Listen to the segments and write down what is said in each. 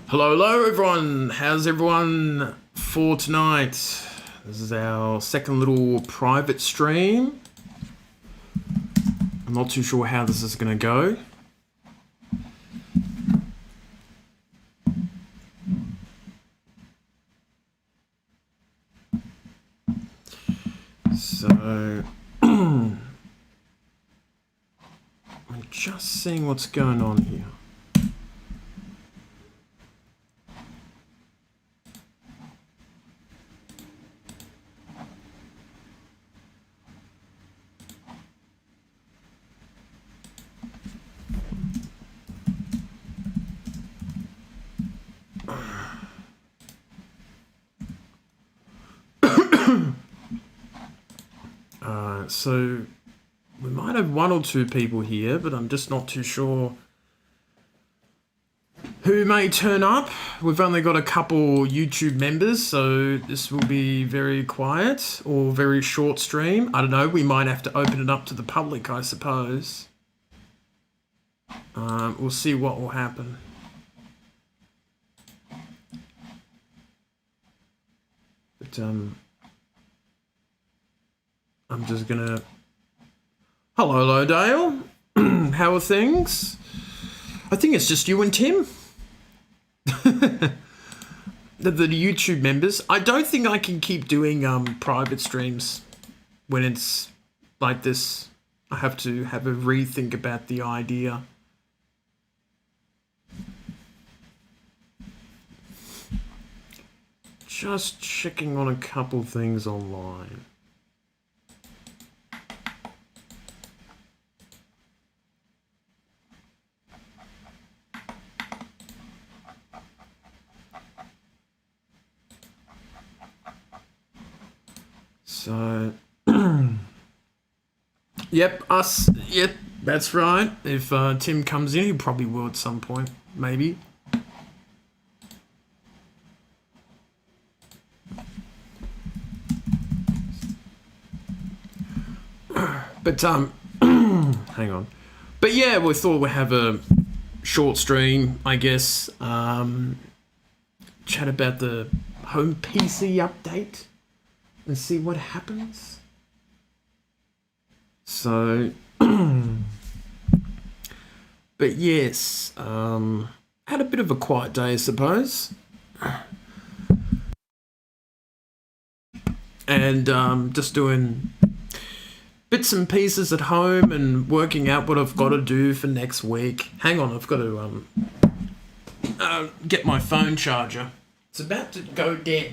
Hello, hello everyone. How's everyone for tonight? This is our second little private stream. I'm not too sure how this is going to go. So, I'm just seeing what's going on here. So we might have one or two people here, but I'm just not too sure who may turn up. We've only got a couple YouTube members, so this will be very quiet or very short stream. I don't know, we might have to open it up to the public, I suppose. We'll see what will happen. But I'm just gonna... Hello, Dale. How are things? I think it's just you and Tim. the YouTube members. I don't think I can keep doing private streams when it's like this. I have to have a rethink about the idea. Just checking on a couple things online. So, yep, that's right. If Tim comes in, he probably will at some point, maybe. But, hang on. But yeah, we thought we'd have a short stream, I guess. Chat about the home PC update. And see what happens. So, but yes, had a bit of a quiet day, I suppose. And just doing bits and pieces at home and working out what I've got to do for next week. Hang on, I've got to get my phone charger. It's about to go dead.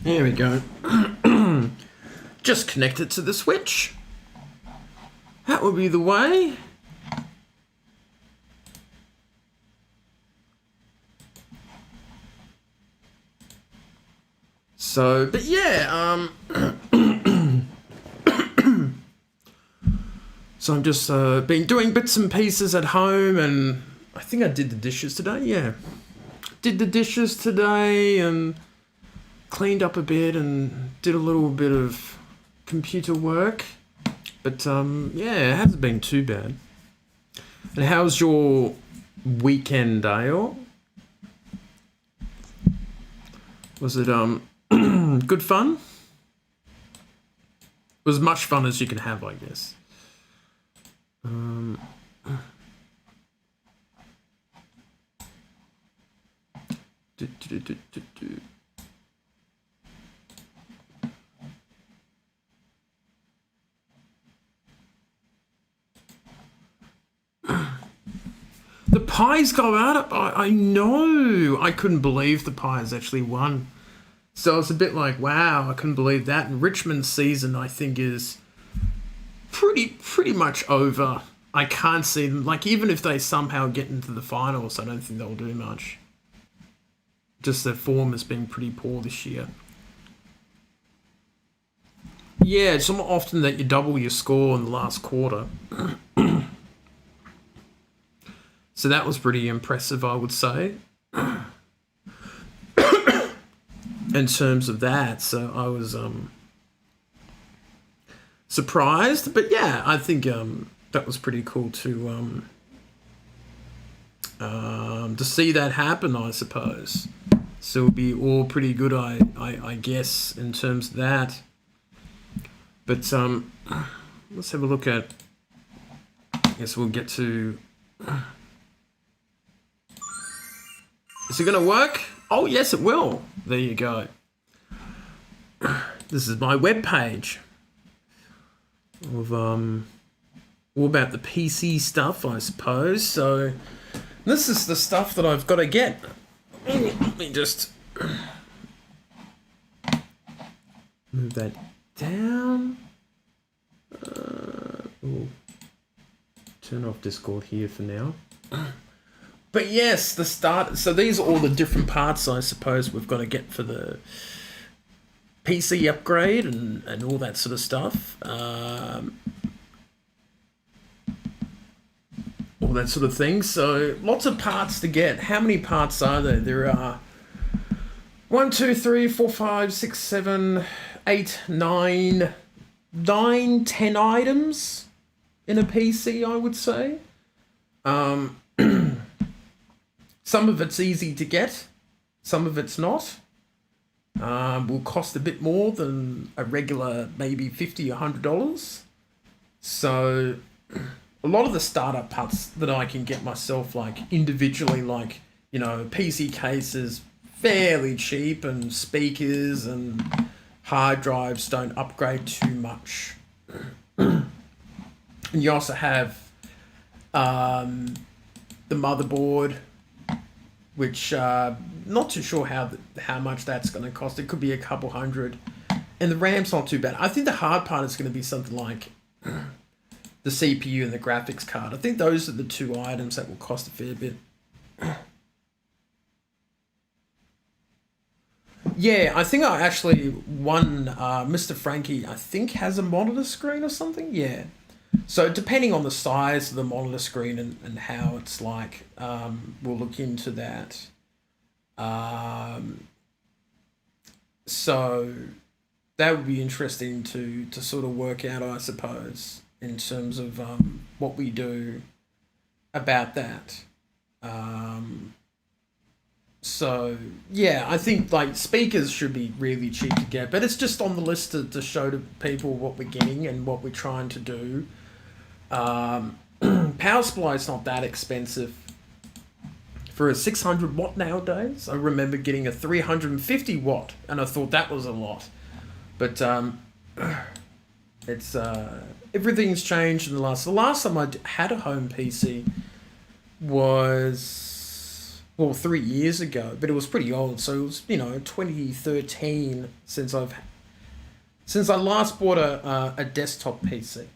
There we go. Just connect it to the switch. That would be the way. So, but yeah, so I'm just been doing bits and pieces at home, and I think I did the dishes today. Yeah, did the dishes today and cleaned up a bit and did a little bit of computer work. But yeah, it hasn't been too bad. And how's your weekend, Dale? Was it good fun? It was much fun as you can have, I guess. The Pies go out. I know. I couldn't believe the Pies actually won. So it's a bit like, wow, I couldn't believe that. And Richmond's season, I think, is pretty much over. I can't see them. Like, even if they somehow get into the finals, I don't think they'll do much. Just their form has been pretty poor this year. Yeah, it's not often that you double your score in the last quarter. So that was pretty impressive, I would say, in terms of that. So I was surprised, but yeah, I think that was pretty cool to see that happen, I suppose. So it'll be all pretty good, I guess, in terms of that. But let's have a look at. I guess we'll get to. Is it going to work? Oh yes, it will. There you go. This is my web page of all about the PC stuff, I suppose. So this is the stuff that I've got to get. Let me just move that down. Turn off Discord here for now. But yes, the start. So these are all the different parts, I suppose, we've got to get for the PC upgrade and all that sort of stuff. All that sort of thing. So lots of parts to get. How many parts are there? There are 1, 2, 3, 4, 5, 6, 7, 8, 9, 10 items in a PC, I would say. Some of it's easy to get, some of it's not. Will cost a bit more than a regular, maybe $50 or $100. So a lot of the startup parts that I can get myself, like individually, like, you know, PC cases, fairly cheap, and speakers and hard drives don't upgrade too much. And you also have the motherboard, which not too sure how much that's going to cost. It could be a couple $100, and the RAM's not too bad. I think the hard part is going to be something like the CPU and the graphics card. I think those are the two items that will cost a fair bit. Yeah, I think I actually won. Mr. Frankie, I think, has a monitor screen or something. Yeah. So depending on the size of the monitor screen and how it's like, we'll look into that. So that would be interesting to sort of work out, I suppose, in terms of what we do about that. So yeah, I think like speakers should be really cheap to get, but it's just on the list to show to people what we're getting and what we're trying to do. Power supply is not that expensive for a 600 watt nowadays. I remember getting a 350 watt and I thought that was a lot, but it's everything's changed in the last time I had a home PC was 3 years ago, but it was pretty old. So it was 2013 since I last bought a desktop PC,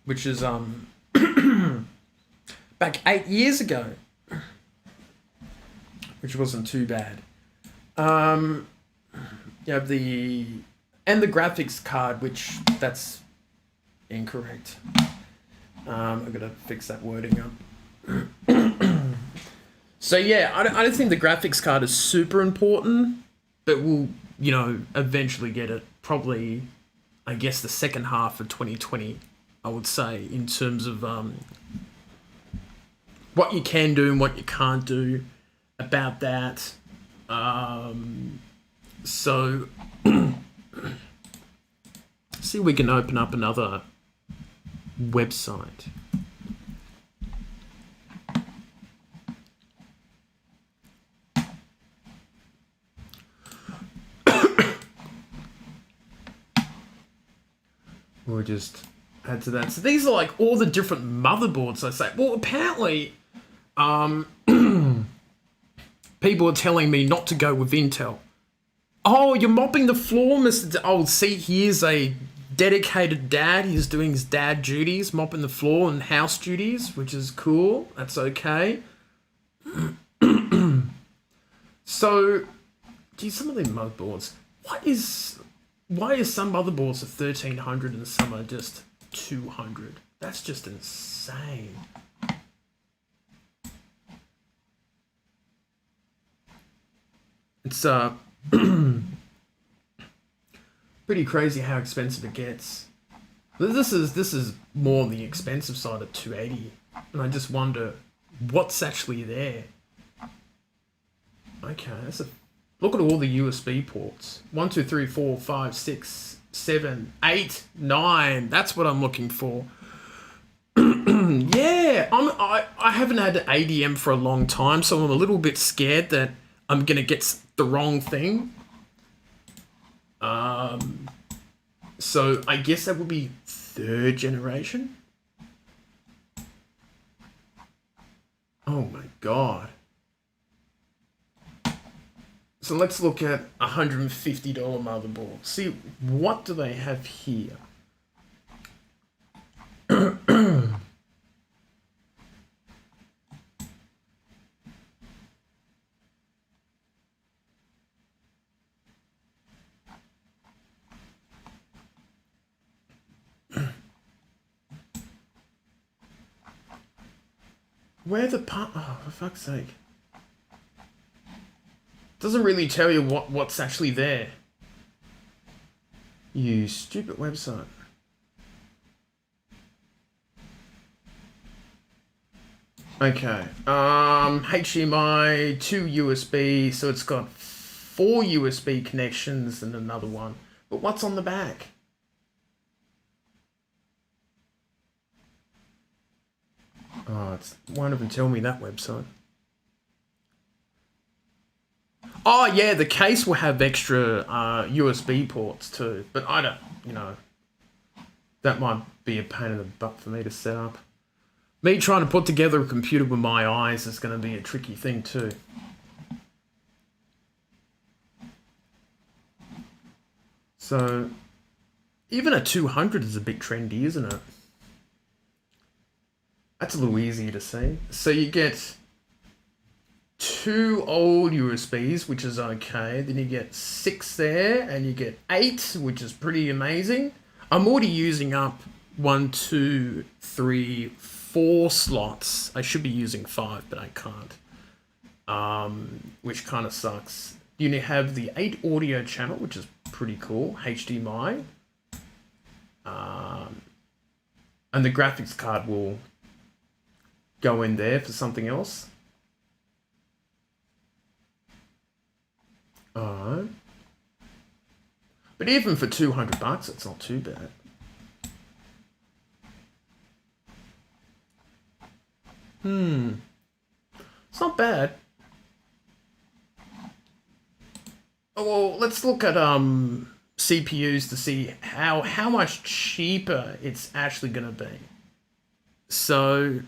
which is back 8 years ago, which wasn't too bad. You have the graphics card, which that's incorrect. I've got to fix that wording up. So yeah, I don't think the graphics card is super important, but we'll eventually get it. Probably, I guess, the second half of 2020. I would say, in terms of what you can do and what you can't do about that. So see if we can open up another website. We'll just add to that. So these are like all the different motherboards I say. Well, apparently, people are telling me not to go with Intel. Oh, you're mopping the floor, Mr. Oh, see, here's a dedicated dad. He's doing his dad duties, mopping the floor and house duties, which is cool. That's okay. So, geez, some of these motherboards. Why is some motherboards are 1,300 and some are just 200? That's just insane. It's pretty crazy how expensive it gets. This is more on the expensive side at 280, and I just wonder what's actually there. Okay, look at all the USB ports. 1, 2, 3, 4, 5, 6, 7, 8, 9. That's what I'm looking for. Yeah, I haven't had an ADM for a long time, so I'm a little bit scared that I'm gonna get the wrong thing. So I guess that would be 3rd generation. Oh my god. So let's look at $150 motherboard. See, what do they have here? Where the part? Oh, for fuck's sake. Doesn't really tell you what's actually there. You stupid website. Okay. HDMI, 2 USB, so it's got 4 USB connections and another one. But what's on the back? Oh, it won't even tell me that website. Oh, yeah, the case will have extra USB ports too. But I don't, that might be a pain in the butt for me to set up. Me trying to put together a computer with my eyes is going to be a tricky thing too. So, even a 200 is a bit trendy, isn't it? That's a little easier to see. So you get 2 old USBs, which is okay. Then you get 6 there, and you get 8, which is pretty amazing. I'm already using up 1, 2, 3, 4 slots. I should be using 5, but I can't. Which kind of sucks. You have the 8 audio channel, which is pretty cool. HDMI. And the graphics card will go in there for something else. Alright. But even for $200, it's not too bad. It's not bad. Oh, well, let's look at CPUs to see how much cheaper it's actually going to be. So,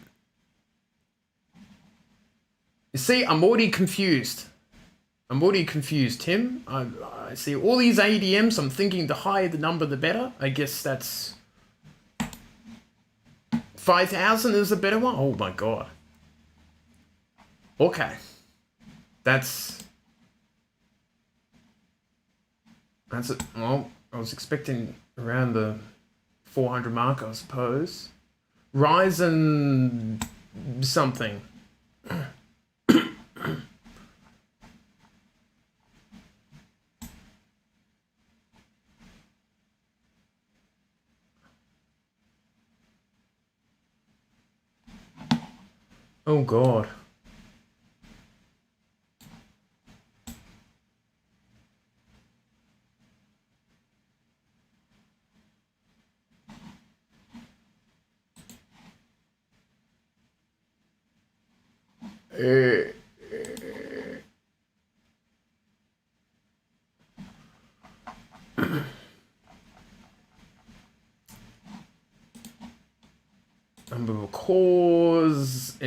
you see, I'm already confused. Tim. I see all these ADMs. I'm thinking the higher the number, the better. I guess that's 5,000 is a better one. Oh my god. Okay, that's it. Well, I was expecting around the 400 mark, I suppose. Ryzen something. Oh god. Number of cores,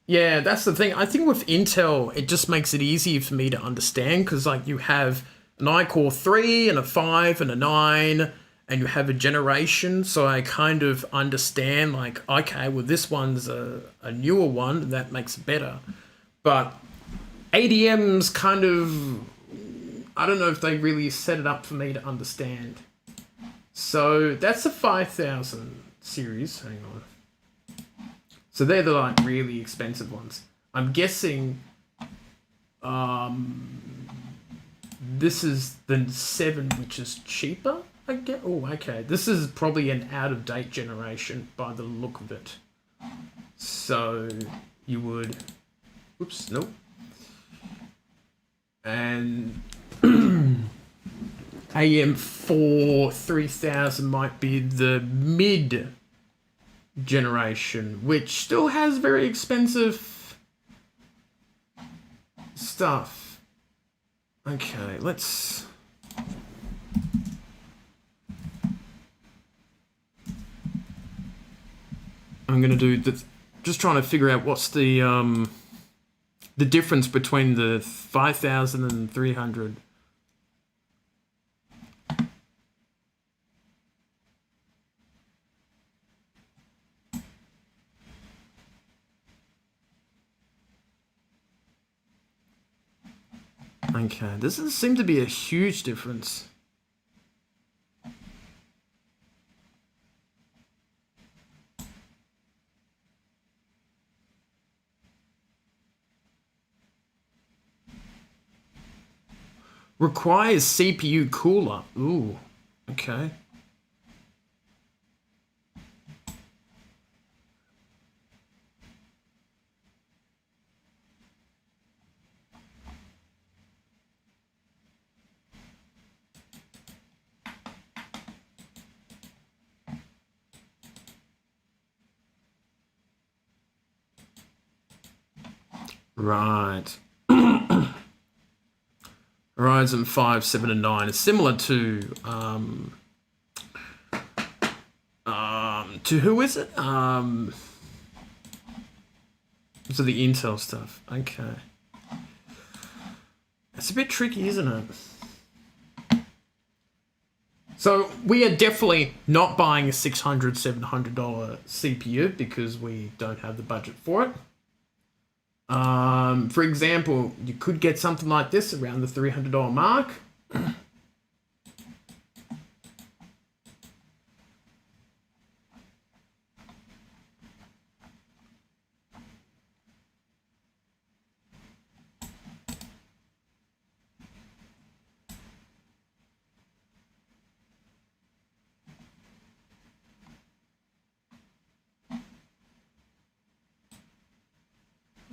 yeah, that's the thing. I think with Intel, it just makes it easier for me to understand because, like, you have an iCore 3 and a 5 and a 9, and you have a generation. So I kind of understand, like, okay, well, this one's a newer one, that makes it better. But ADM's kind of, I don't know if they really set it up for me to understand. So that's the 5000 series. Hang on. So they're the like really expensive ones. I'm guessing This is the 7, which is cheaper, I get. Oh, okay. This is probably an out-of-date generation by the look of it. So you would... Oops, nope. And AM4 3000 might be the mid generation, which still has very expensive stuff. Okay, let's... I'm gonna do the... Just trying to figure out what's the difference between the 5000 and 300. Okay, this doesn't seem to be a huge difference. Requires CPU cooler. Ooh, okay. Right. Ryzen 5, 7, and 9 is similar to who is it? So the Intel stuff. Okay. It's a bit tricky, isn't it? So we are definitely not buying a $600, $700 CPU because we don't have the budget for it. For example, you could get something like this around the $300 mark.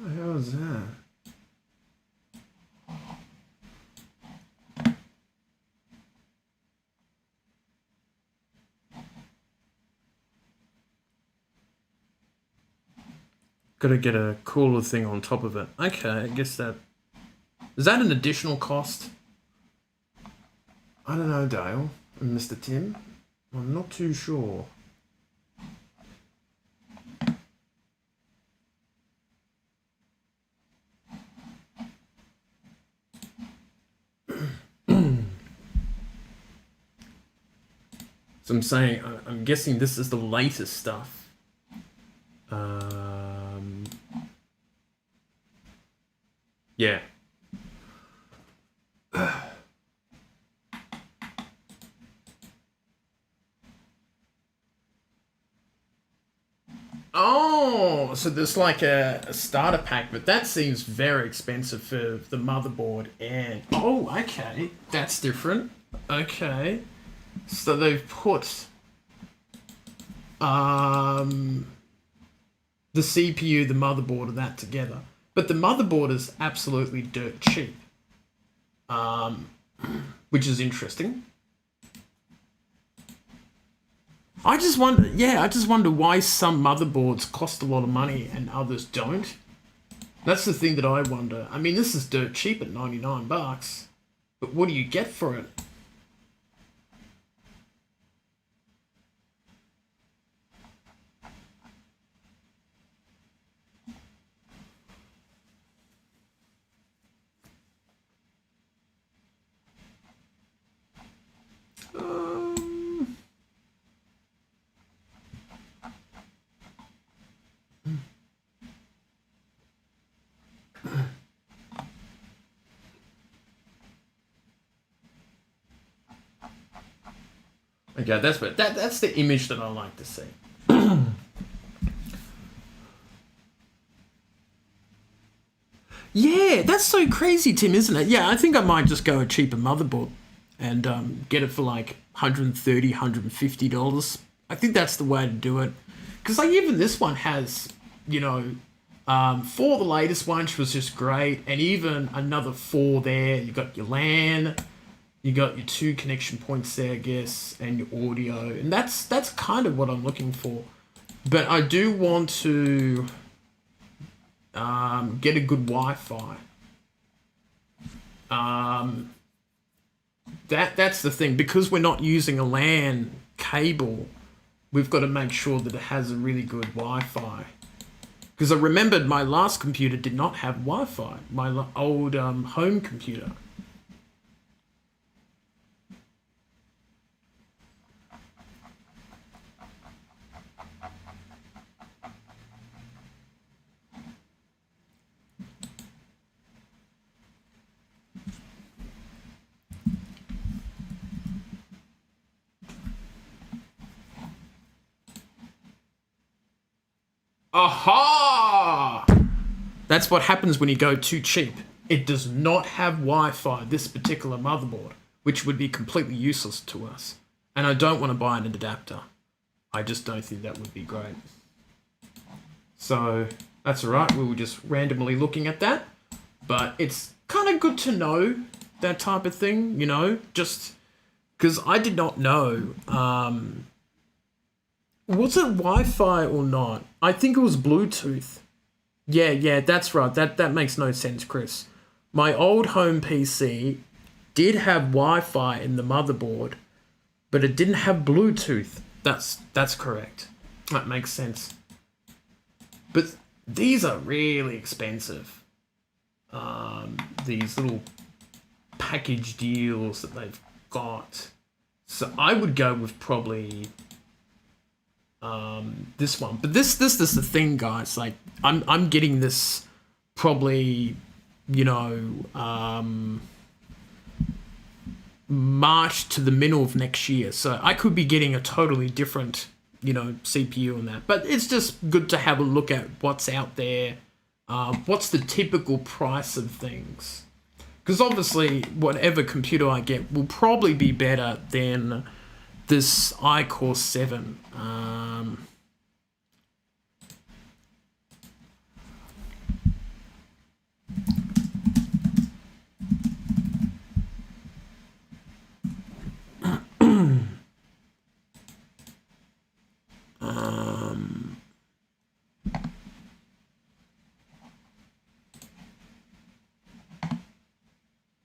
What the hell is that? Gotta get a cooler thing on top of it. Okay, I guess that... Is that an additional cost? I don't know, Dale and Mr. Tim. I'm not too sure. So I'm saying, I'm guessing this is the latest stuff. Yeah. Oh, so there's like a starter pack, but that seems very expensive for the motherboard and... Oh, okay. That's different. Okay. So they've put the CPU, the motherboard, and that together. But the motherboard is absolutely dirt cheap, which is interesting. I just wonder why some motherboards cost a lot of money and others don't. That's the thing that I wonder. I mean, this is dirt cheap at $99, but what do you get for it? Okay, that's the image that I like to see. Yeah, that's so crazy, Tim, isn't it? Yeah, I think I might just go a cheaper motherboard and get it for like $130, $150. I think that's the way to do it. Because like even this one has, you know, for the latest one, which was just great, and even another four there. You got your LAN, you got your two connection points there, I guess, and your audio, and that's kind of what I'm looking for. But I do want to get a good Wi-Fi. That's the thing, because we're not using a LAN cable. We've got to make sure that it has a really good Wi-Fi. Because I remembered my last computer did not have Wi-Fi. My old home computer. Aha! That's what happens when you go too cheap. It does not have Wi-Fi, this particular motherboard, which would be completely useless to us. And I don't want to buy an adapter. I just don't think that would be great. So that's alright, we were just randomly looking at that. But it's kind of good to know that type of thing, you know, just because I did not know. Was it Wi-Fi or not? I think it was Bluetooth. Yeah, that's right. That makes no sense, Chris. My old home PC did have Wi-Fi in the motherboard, but it didn't have Bluetooth. That's correct. That makes sense. But these are really expensive. These little package deals that they've got. So I would go with probably this one. But this is the thing, guys. Like I'm getting this probably, you know, March to the middle of next year. So I could be getting a totally different, you know, CPU on that. But it's just good to have a look at what's out there. What's the typical price of things? Because obviously, whatever computer I get will probably be better than this iCore 7.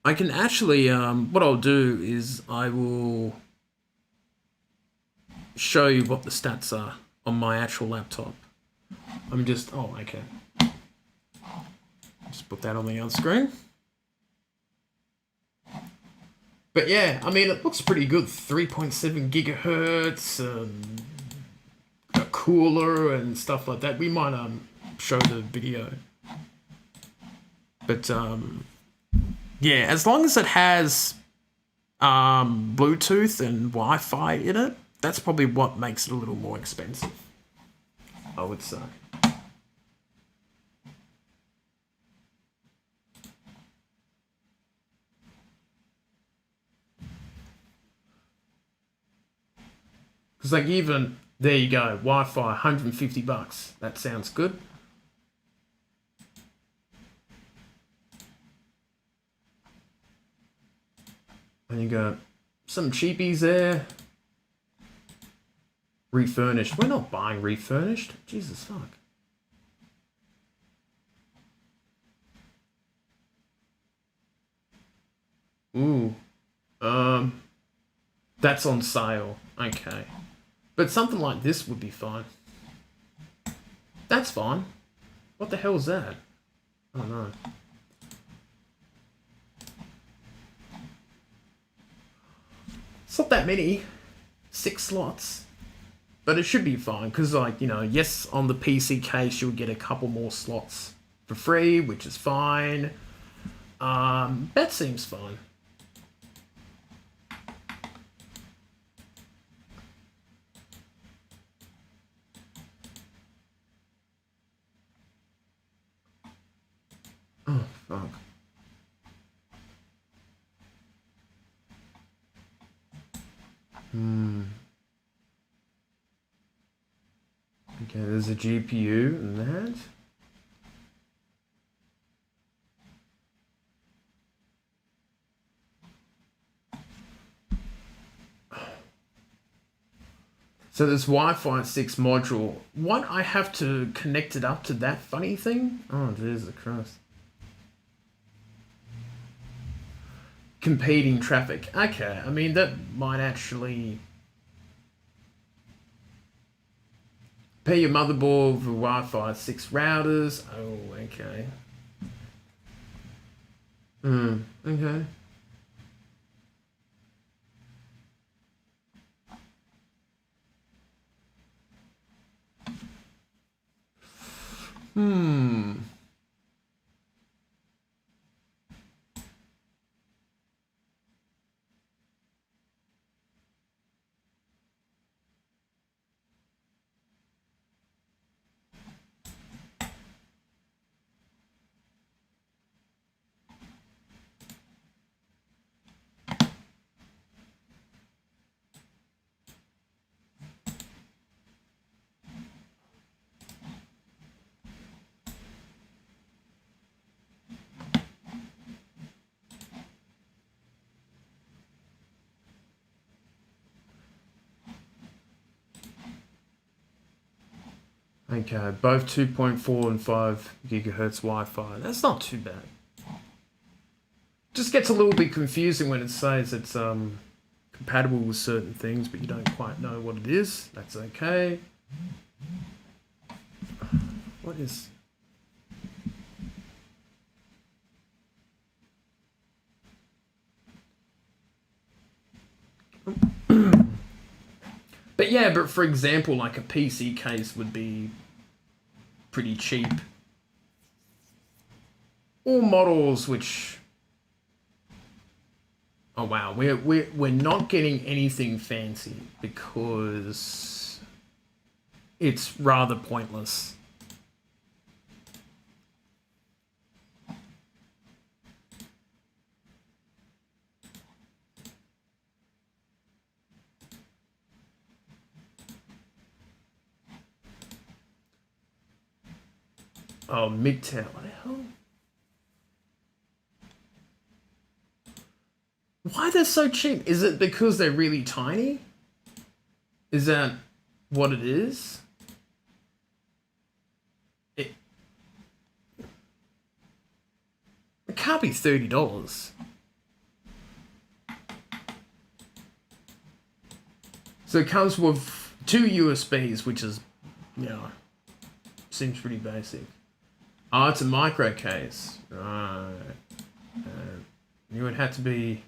I can actually, what I'll do is I will show you what the stats are on my actual laptop. I'm just, oh, okay. Just put that on the other screen. But yeah, I mean, it looks pretty good. 3.7 gigahertz, a cooler and stuff like that. We might show the video. But yeah, as long as it has Bluetooth and Wi-Fi in it, that's probably what makes it a little more expensive, I would say. Because like even, there you go, Wi-Fi, $150. That sounds good. And you got some cheapies there. Refurnished. We're not buying refurnished. Jesus fuck. Ooh. That's on sale. Okay. But something like this would be fine. That's fine. What the hell is that? I don't know. It's not that many. 6 slots. But it should be fine, because, like, you know, yes, on the PC case, you'll get a couple more slots for free, which is fine. That seems fine. Oh, fuck. Okay, there's a GPU in that. So this Wi-Fi 6 module, what, I have to connect it up to that funny thing? Oh, Jesus Christ. Competing traffic. Okay, I mean, that might actually... Pair your motherboard with Wi-Fi 6 routers. Oh, okay. Okay. Okay, both 2.4 and 5 gigahertz Wi-Fi. That's not too bad. Just gets a little bit confusing when it says it's compatible with certain things, but you don't quite know what it is. That's okay. What is... But yeah, but for example, like a PC case would be pretty cheap. All models which... Oh wow, we're not getting anything fancy because it's rather pointless. Oh, Midtown. What the hell? Why they're so cheap? Is it because they're really tiny? Is that what it is? It can't be $30. So it comes with 2 USBs, which is, you know, seems pretty basic. Oh, it's a micro case. Right. You would have to be...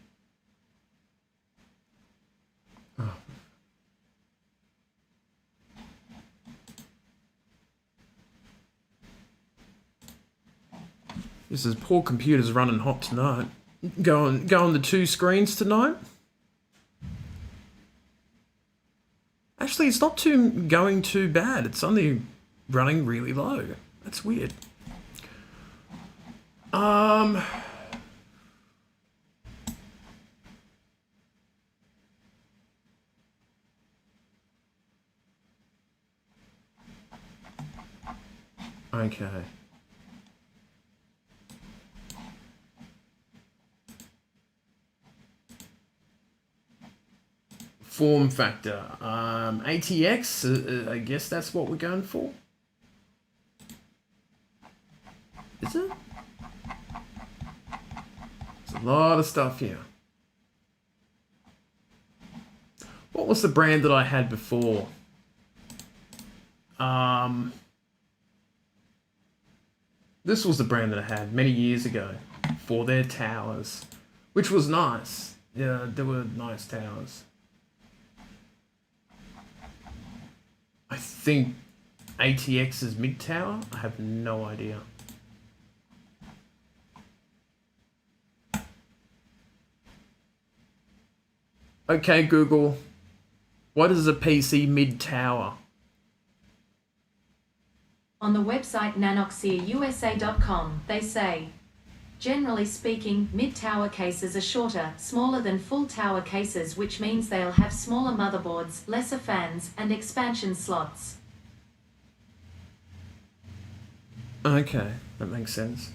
Oh. This is poor computer's running hot tonight. Go on the 2 screens tonight. Actually, it's not going too bad. It's only running really low. That's weird. Okay. Form factor. ATX, I guess that's what we're going for. Is it? There's a lot of stuff here. What was the brand that I had before? This was the brand that I had many years ago for their towers, which was nice. Yeah, there were nice towers. I think ATX's mid tower? I have no idea. Okay, Google. What is a PC mid tower? On the website nanoxiausa.com, they say Generally speaking, mid-tower cases are shorter, smaller than full-tower cases, which means they'll have smaller motherboards, lesser fans, and expansion slots. Okay, that makes sense.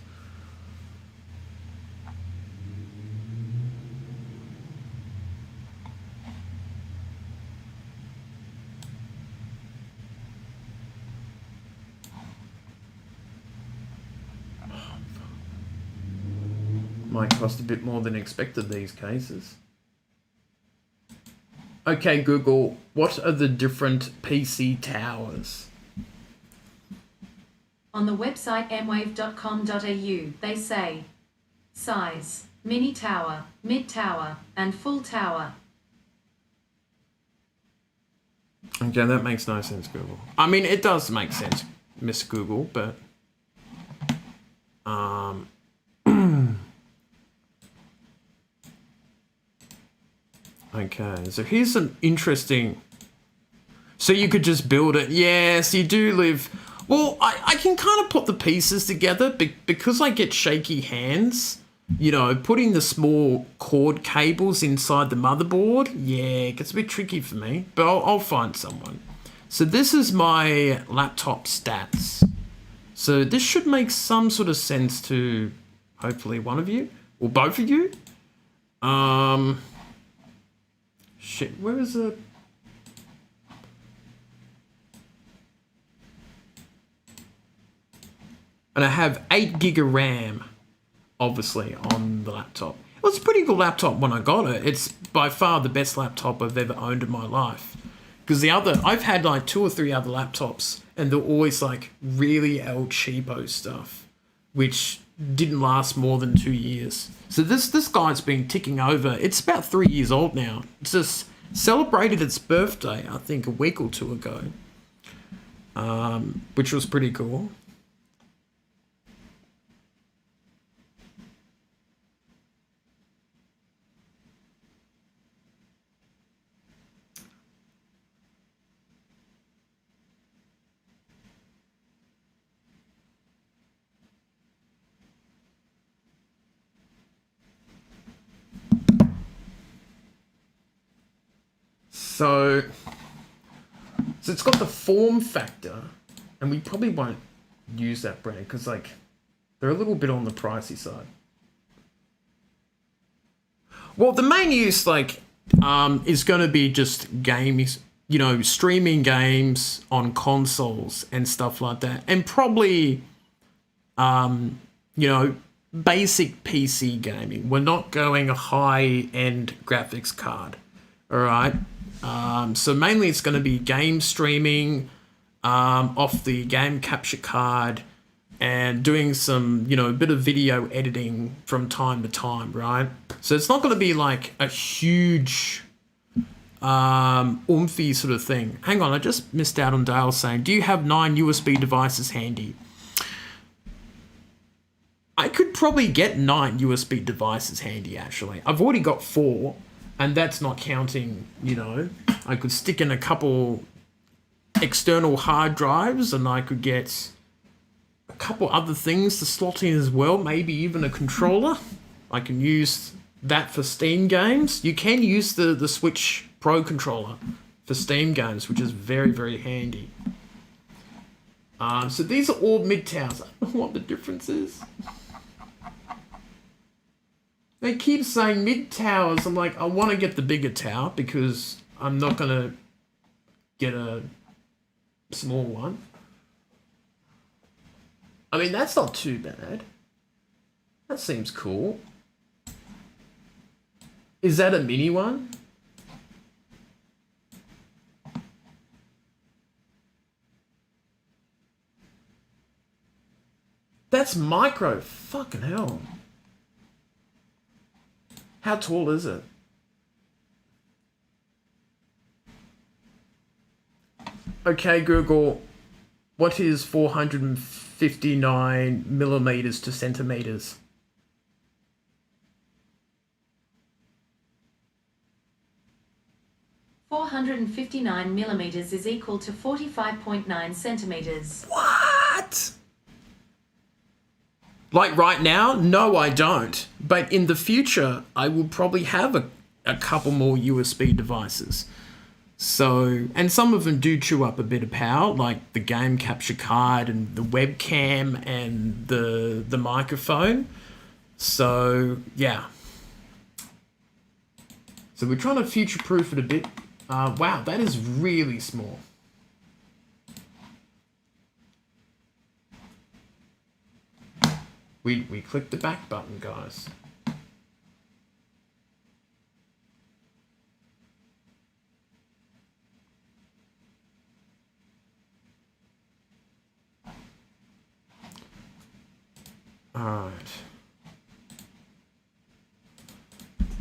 Might cost a bit more than expected, these cases. Okay, Google, what are the different PC towers? On the website mwave.com.au, they say size, mini tower, mid tower, and full tower. Okay, that makes no sense, Google. I mean, it does make sense, Miss Google, but okay, so here's an interesting. So you could just build it. Yes, you do live. Well, I can kind of put the pieces together because I get shaky hands. You know, putting the small cord cables inside the motherboard, yeah, it gets a bit tricky for me, but I'll find someone. So this is my laptop stats. So this should make some sort of sense to hopefully one of you or both of you. Shit, where is it? And I have 8 gig of RAM, obviously, on the laptop. It was a pretty good laptop when I got it. It's by far the best laptop I've ever owned in my life. Because I've had like 2 or 3 other laptops, and they're always like really El Cheapo stuff, which didn't last more than 2 years. So this guy's been ticking over. It's about 3 years old now. It's just celebrated its birthday, I think, a week or 2 ago, which was pretty cool. So it's got the form factor, and we probably won't use that brand because like they're a little bit on the pricey side. Well, the main use is going to be just games, you know, streaming games on consoles and stuff like that, and probably you know, basic PC gaming. We're not going a high-end graphics card. All right. So mainly it's going to be game streaming off the game capture card and doing some, you know, a bit of video editing from time to time, right? So it's not going to be like a huge oomphy sort of thing. Hang on, I just missed out on Dale saying, do you have 9 USB devices handy? I could probably get 9 USB devices handy, actually. I've already got 4. And that's not counting, you know, I could stick in a couple external hard drives and I could get a couple other things to slot in as well, maybe even a controller. I can use that for Steam games. You can use the Switch Pro controller for Steam games, which is very, very handy. So these are all mid-towers. I don't know what the difference is. They keep saying mid-towers. I'm like, I want to get the bigger tower because I'm not going to get a small one. I mean, that's not too bad. That seems cool. Is that a mini one? That's micro. Fucking hell. How tall is it? Okay, Google, what is 459 millimeters to centimeters? .459 millimeters is equal to 45.9 centimeters. What? Like right now, no, I don't. But in the future, I will probably have a couple more USB devices. So, and some of them do chew up a bit of power, like the game capture card and the webcam and the microphone. So, yeah. So we're trying to future-proof it a bit. Wow, that is really small. We clicked the back button, guys. Alright.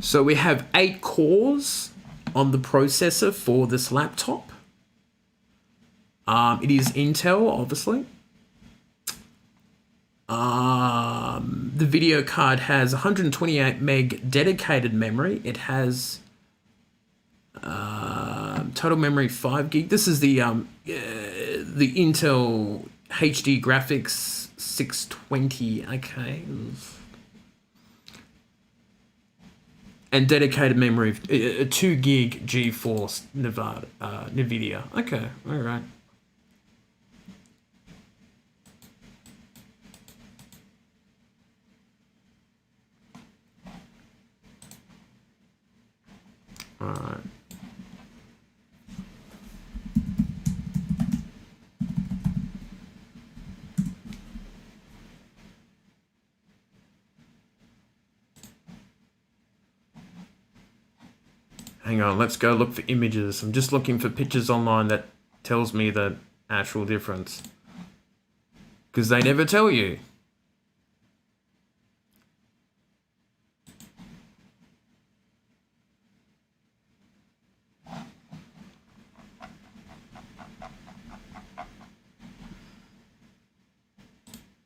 So we have 8 cores on the processor for this laptop. It is Intel, obviously. The video card has 128 meg dedicated memory. It has total memory 5 gig. This is the Intel HD graphics 620. Okay. And dedicated memory, a 2 gig GeForce NVIDIA. Okay, all right. All right. Hang on, let's go look for images. I'm just looking for pictures online that tells me the actual difference. Because they never tell you.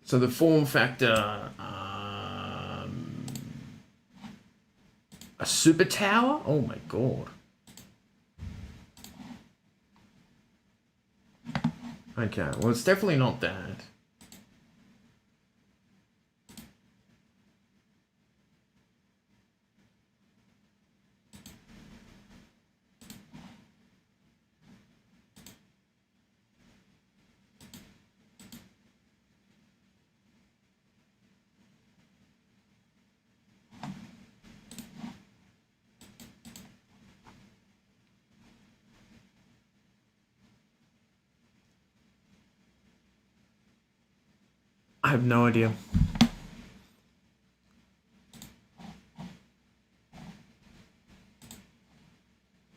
So the form factor, a super tower? Oh my god. Okay, well it's definitely not that. I have no idea.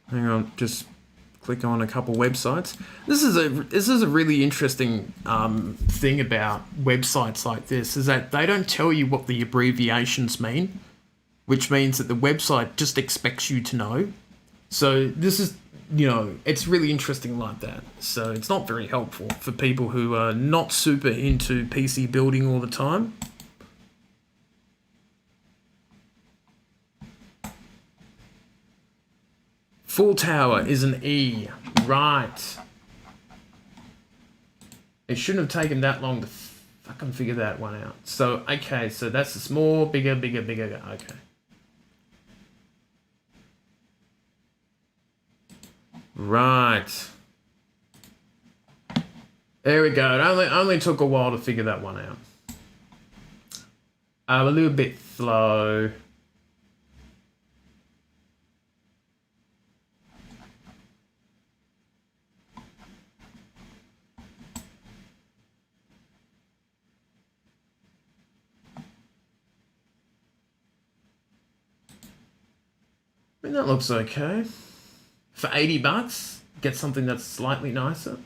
Hang on, just click on a couple websites. This is a really interesting thing about websites like this, is that they don't tell you what the abbreviations mean, which means that the website just expects you to know. So this is, it's really interesting like that. So it's not very helpful for people who are not super into PC building all the time. Full tower is an E. Right. It shouldn't have taken that long to fucking figure that one out. So, okay, so that's a small, bigger. Okay. Right. There we go. It only took a while to figure that one out. A little bit slow. I mean, that looks okay. For 80 bucks, get something that's slightly nicer.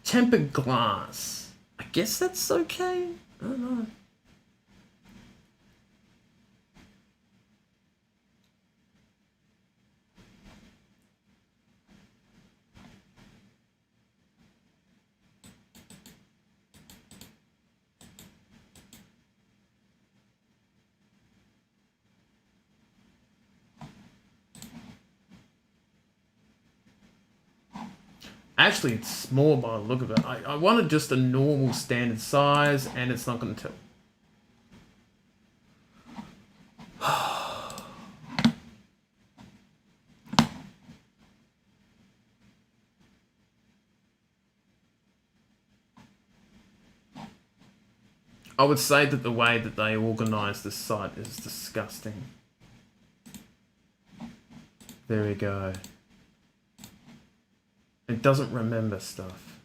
Tempered glass. I guess that's okay. I don't know. Actually, it's small by the look of it. I wanted just a normal standard size, and it's not going to tell. I would say that the way that they organise this site is disgusting. There we go. It doesn't remember stuff.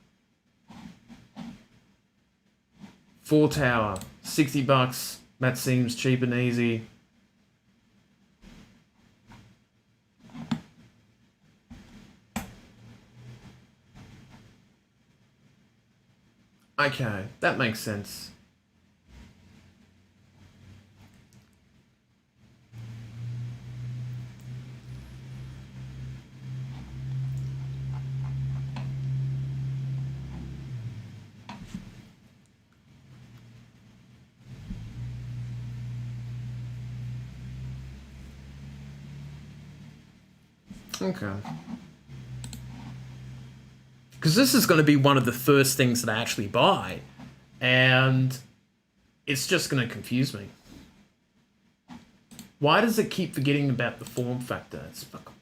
4 tower, $60. That seems cheap and easy. Okay, that makes sense. Okay. Because this is going to be one of the first things that I actually buy. And it's just going to confuse me. Why does it keep forgetting about the form factor? It's fucking...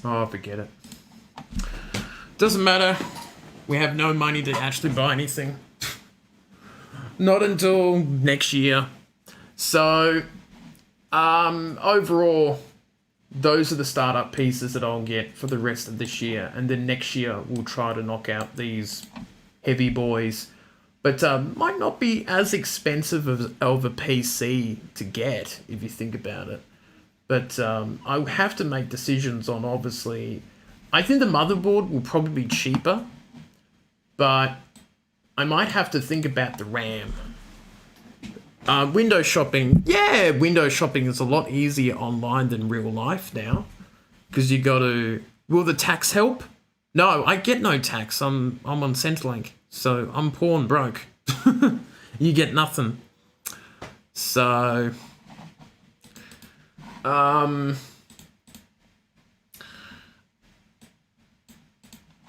Oh, forget it. Doesn't matter. We have no money to actually buy anything. Not until next year. So, overall, those are the startup pieces that I'll get for the rest of this year. And then next year, we'll try to knock out these heavy boys. But might not be as expensive of a PC to get, if you think about it. But I have to make decisions on, obviously... I think the motherboard will probably be cheaper, but I might have to think about the RAM. Window shopping. Yeah, window shopping is a lot easier online than real life now. Because you got to... Will the tax help? No, I get no tax. I'm on Centrelink, so I'm poor and broke. You get nothing. So...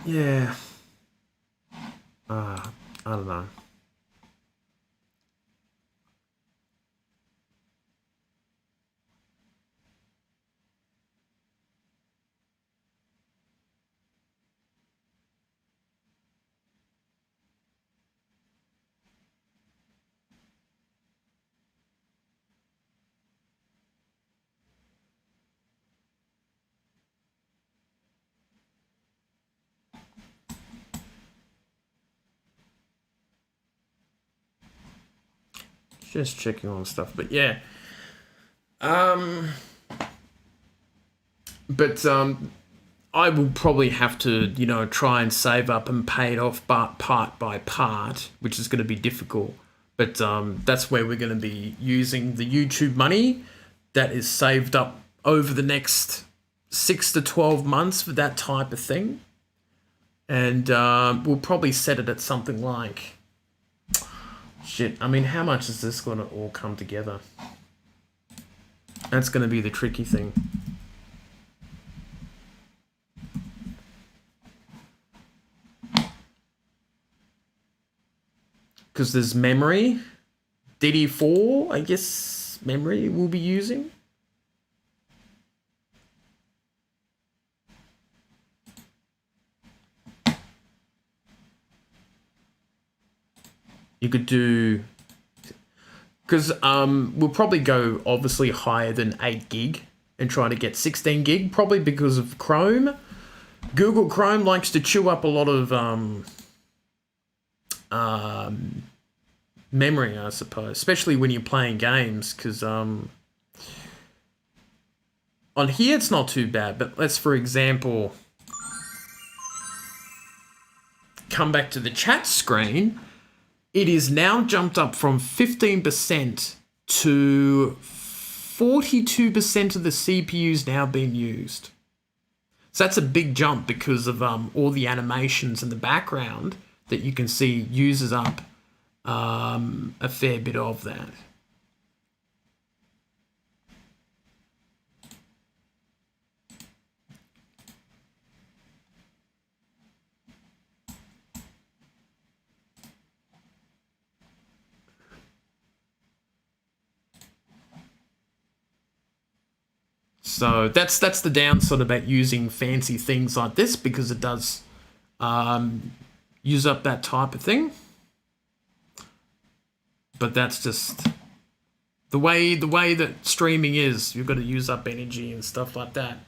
Yeah. I don't know. Just checking on stuff, but yeah. But I will probably have to, try and save up and pay it off part by part, which is going to be difficult. But that's where we're going to be using the YouTube money that is saved up over the next 6 to 12 months for that type of thing. And we'll probably set it at something like... Shit, I mean, how much is this going to all come together? That's going to be the tricky thing. Because there's memory. DD4, I guess, memory we'll be using. You could do... Because we'll probably go, obviously, higher than 8 gig and try to get 16 gig, probably because of Chrome. Google Chrome likes to chew up a lot of memory, I suppose, especially when you're playing games, because on here it's not too bad, but let's, for example, come back to the chat screen. It is now jumped up from 15% to 42% of the CPU's now being used. So that's a big jump because of all the animations in the background that you can see uses up a fair bit of that. So that's the downside about using fancy things like this, because it does use up that type of thing. But that's just the way that streaming is. You've got to use up energy and stuff like that.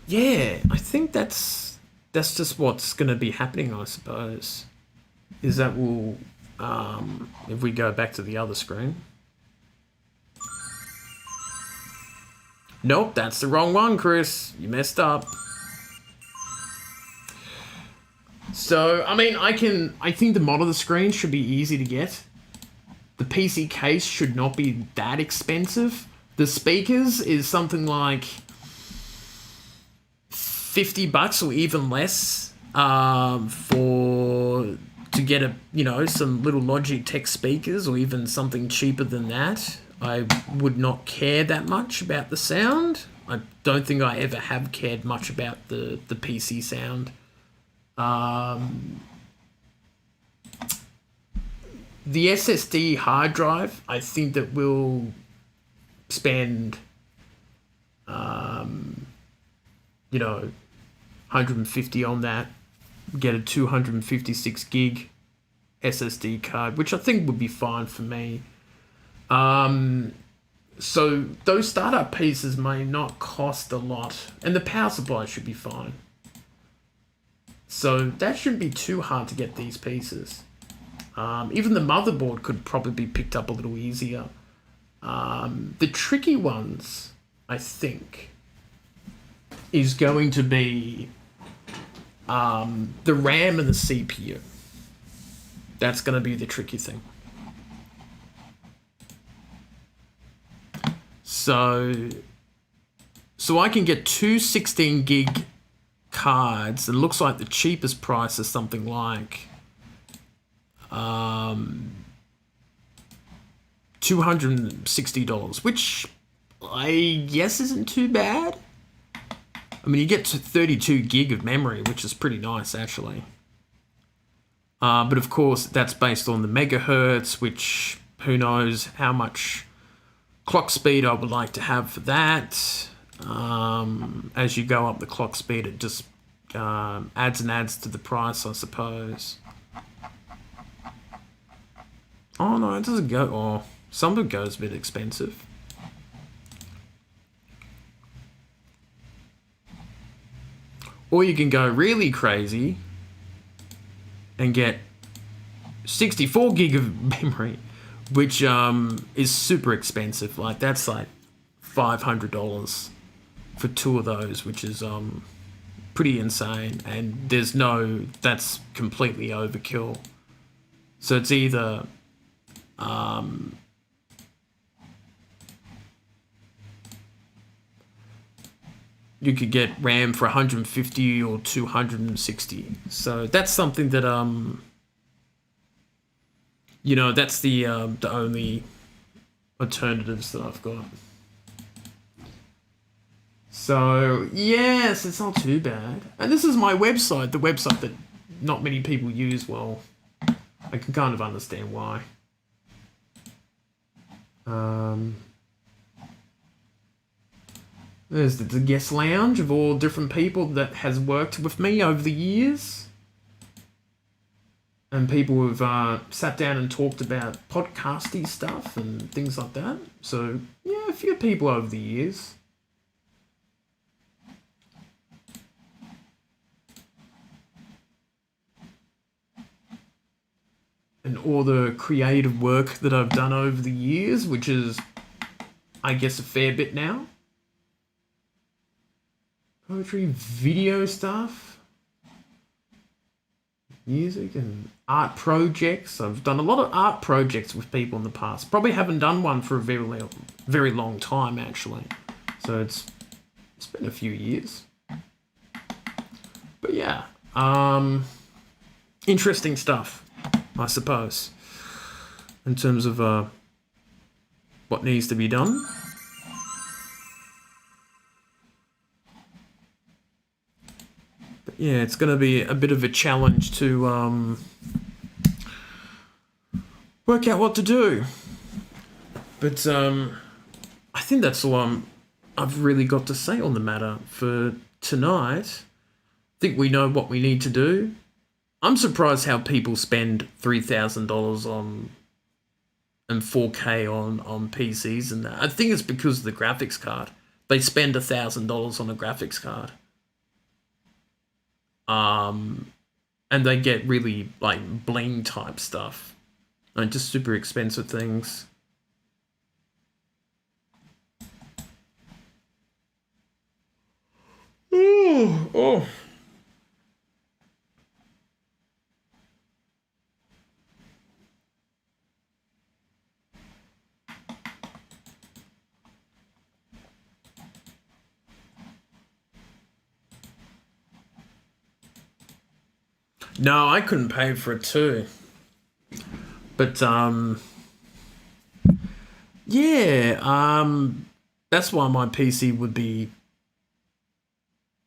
Yeah, I think that's just what's going to be happening, I suppose. Is that we'll if we go back to the other screen. Nope, that's the wrong one, Chris. You messed up. So, I mean, I think the mod of the screen should be easy to get. The PC case should not be that expensive. The speakers is something like $50 or even less to get some little Logitech speakers, or even something cheaper than that. I would not care that much about the sound. I don't think I ever have cared much about the PC sound. The SSD hard drive, I think that we'll spend, 150 on that, get a 256 gig SSD card, which I think would be fine for me. So those startup pieces may not cost a lot, and the power supply should be fine. So that shouldn't be too hard to get these pieces. Even the motherboard could probably be picked up a little easier. The tricky ones, I think, is going to be the RAM and the CPU. That's going to be the tricky thing. So I can get two 16 gig cards. It looks like the cheapest price is something like $260, which I guess isn't too bad. I mean, you get to 32 gig of memory, which is pretty nice, actually. But of course, that's based on the megahertz, which who knows how much clock speed I would like to have for that. As you go up the clock speed, it just adds and adds to the price, I suppose. Oh no, it doesn't go. Oh, some of it goes a bit expensive. Or you can go really crazy and get 64 gig of memory, which is super expensive. Like, that's like $500 for two of those, which is pretty insane. And that's completely overkill. So it's either you could get RAM for 150 or 260. So that's something that that's the only alternatives that I've got. So yes, it's not too bad. And this is my website, the website that not many people use. Well, I can kind of understand why. There's the guest lounge of all different people that has worked with me over the years. And people who've sat down and talked about podcasty stuff and things like that. So, yeah, a few people over the years. And all the creative work that I've done over the years, which is, I guess, a fair bit now. Poetry, video stuff, music and art projects. I've done a lot of art projects with people in the past. Probably haven't done one for a very long time, actually. So it's been a few years. But yeah, interesting stuff, I suppose, in terms of what needs to be done. But yeah, it's going to be a bit of a challenge to work out what to do. But I think that's all I've really got to say on the matter for tonight. I think we know what we need to do. I'm surprised how people spend $3,000 on and 4K on PCs and that. I think it's because of the graphics card. They spend $1,000 on a graphics card. And they get really like bling type stuff. And just super expensive things. Oh. No, I couldn't pay for it too. But yeah, that's why my PC would be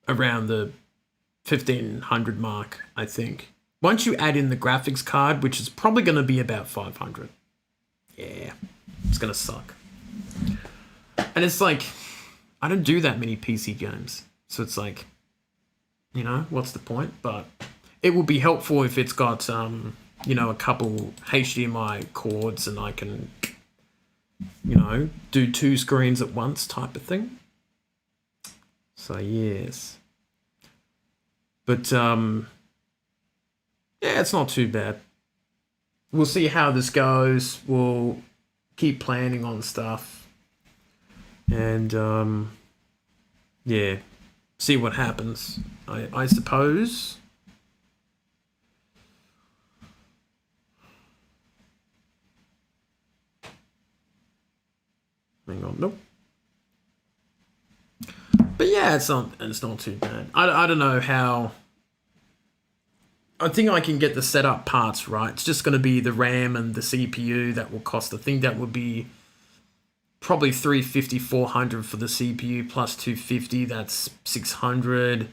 around the 1,500 mark, I think. Once you add in the graphics card, which is probably going to be about 500. Yeah, it's going to suck. And it's like, I don't do that many PC games. So it's like, you know, what's the point? But it will be helpful if it's got, you know, a couple HDMI cords and I can, you know, do 2 screens at once type of thing. So, yes. But, yeah, it's not too bad. We'll see how this goes. We'll keep planning on stuff. And, yeah, see what happens, I suppose. Hang on, nope. But yeah, it's not too bad. I don't know how. I think I can get the setup parts right. It's just going to be the RAM and the CPU that will cost. I think that would be probably 350, 400 for the CPU plus 250. That's 600.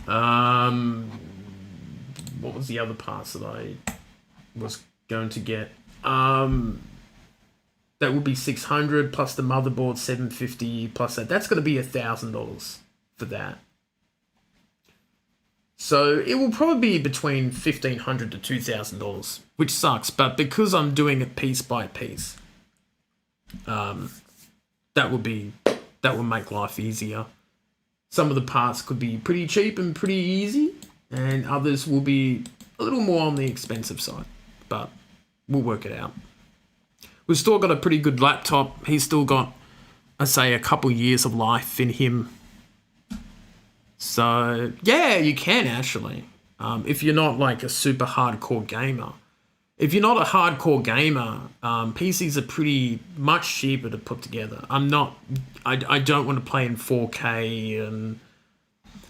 What was the other parts that I was going to get? That would be 600 plus the motherboard 750 plus that. That's going to be $1,000 for that. So it will probably be between $1,500 to $2,000, which sucks. But because I'm doing it piece by piece, that will make life easier. Some of the parts could be pretty cheap and pretty easy, and others will be a little more on the expensive side. But we'll work it out. We've still got a pretty good laptop. He's still got, I say, a couple years of life in him. So, yeah, you can actually. If you're not like a super hardcore gamer. If you're not a hardcore gamer, PCs are pretty much cheaper to put together. I don't want to play in 4K and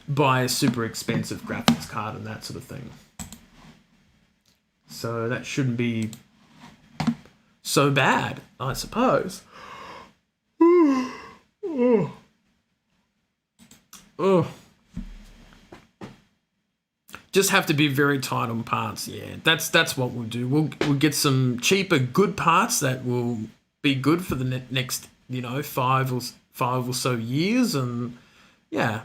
buy a super expensive graphics card and that sort of thing. So that shouldn't be so bad, I suppose. Oh. Just have to be very tight on parts. Yeah, that's what we'll do. We'll get some cheaper, good parts that will be good for the next, you know, five or so years, and yeah.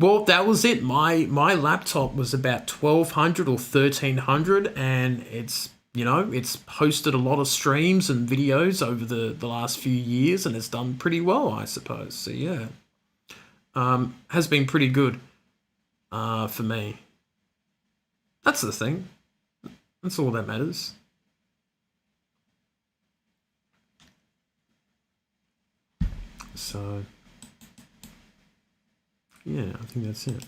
Well, that was it. My laptop was about 1,200 or 1,300, and it's, you know, it's hosted a lot of streams and videos over the last few years, and it's done pretty well, I suppose. So yeah, has been pretty good for me. That's the thing. That's all that matters. So, yeah, I think that's it.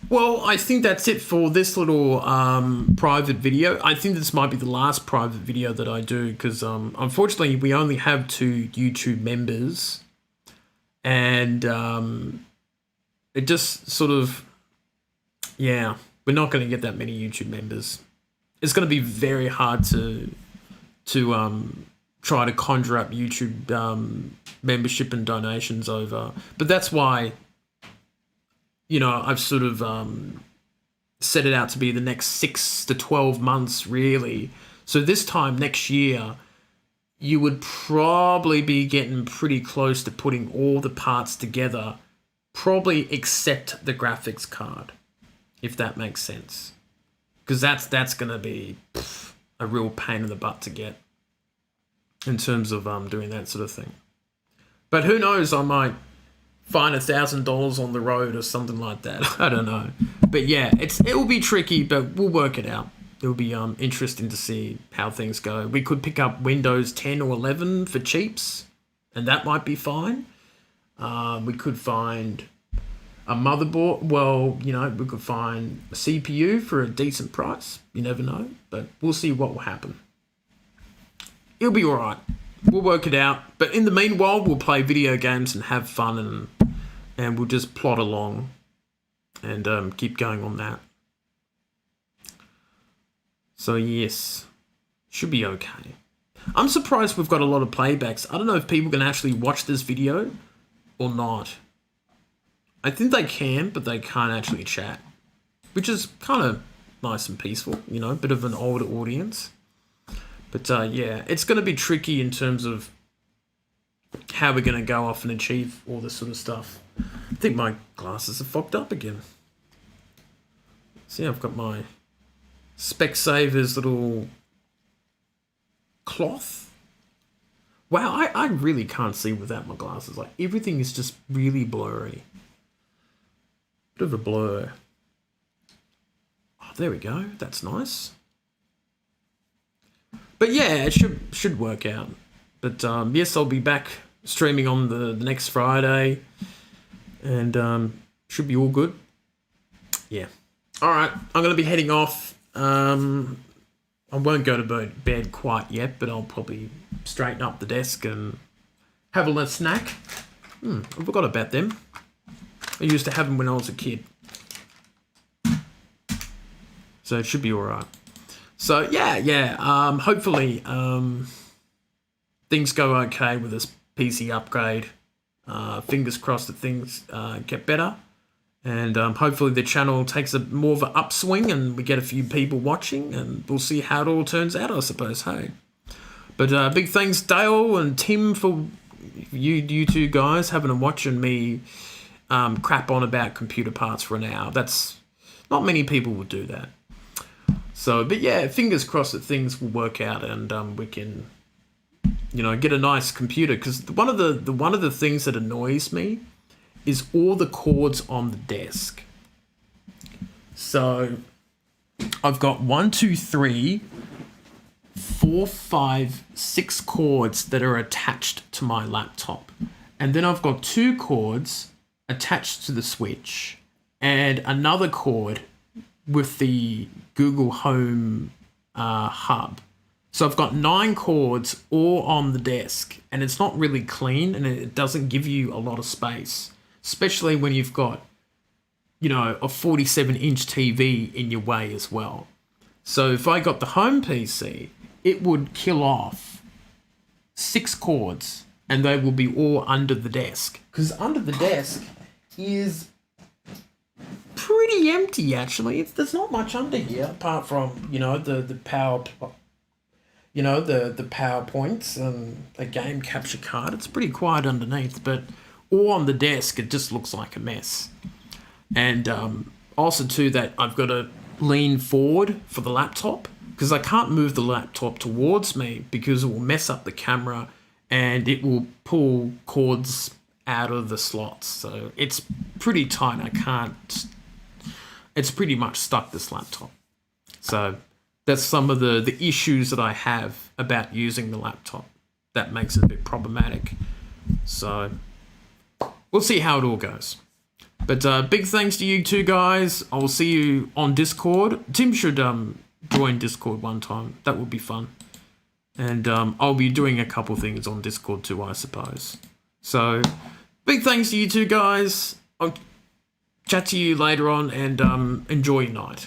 Well, I think that's it for this little private video. I think this might be the last private video that I do because, unfortunately, we only have 2 YouTube members. And it just sort of, yeah, we're not going to get that many YouTube members. It's going to be very hard to try to conjure up YouTube membership and donations over. But that's why, I've sort of set it out to be the next 6 to 12 months, really. So this time next year, you would probably be getting pretty close to putting all the parts together, probably except the graphics card, if that makes sense. Because that's going to be a real pain in the butt to get in terms of doing that sort of thing. But who knows, I might find $1,000 on the road or something like that. I don't know. But yeah, it will be tricky, but we'll work it out. It'll be interesting to see how things go. We could pick up Windows 10 or 11 for cheaps, and that might be fine. We could find a motherboard. Well, we could find a CPU for a decent price. You never know, but we'll see what will happen. It'll be all right. We'll work it out. But in the meanwhile, we'll play video games and have fun, and we'll just plod along and keep going on that. So yes, should be okay. I'm surprised we've got a lot of playbacks. I don't know if people can actually watch this video or not. I think they can, but they can't actually chat, which is kind of nice and peaceful, a bit of an older audience. But yeah, it's going to be tricky in terms of how we're going to go off and achieve all this sort of stuff. I think my glasses are fogged up again. See, I've got my Specsavers little cloth. Wow, I really can't see without my glasses. Like, everything is just really blurry. Bit of a blur. Oh, there we go. That's nice. But yeah, it should work out. But yes, I'll be back streaming on the next Friday. And should be all good. Yeah. All right, I'm going to be heading off. I won't go to bed quite yet, but I'll probably straighten up the desk and have a little snack. I forgot about them. I used to have them when I was a kid. So it should be all right. So yeah. Hopefully things go okay with this PC upgrade. Fingers crossed that things get better. And hopefully the channel takes more of an upswing and we get a few people watching, and we'll see how it all turns out, I suppose, hey. But big thanks, Dale and Tim, for you two guys having a watch and me crap on about computer parts for an hour. That's not many people would do that. So, but yeah, fingers crossed that things will work out and we can, get a nice computer. Because one of the things that annoys me is all the cords on the desk. So I've got 1, 2, 3, 4, 5, 6 cords that are attached to my laptop. And then I've got 2 cords attached to the switch and another cord with the Google Home hub. So I've got 9 cords all on the desk, and it's not really clean and it doesn't give you a lot of space. Especially when you've got, a 47-inch TV in your way as well. So if I got the home PC, it would kill off 6 cords and they will be all under the desk. Because under the desk is pretty empty, actually. There's not much under here apart from, the power, the PowerPoints and a game capture card. It's pretty quiet underneath, but all on the desk, it just looks like a mess. And also too, that I've got to lean forward for the laptop because I can't move the laptop towards me because it will mess up the camera and it will pull cords out of the slots. So it's pretty tight. It's pretty much stuck, this laptop. So that's some of the issues that I have about using the laptop. That makes it a bit problematic. So we'll see how it all goes. But big thanks to you two guys. I'll see you on Discord. Tim should join Discord one time. That would be fun. And I'll be doing a couple things on Discord too, I suppose. So big thanks to you two guys. chat to you later on, and enjoy your night.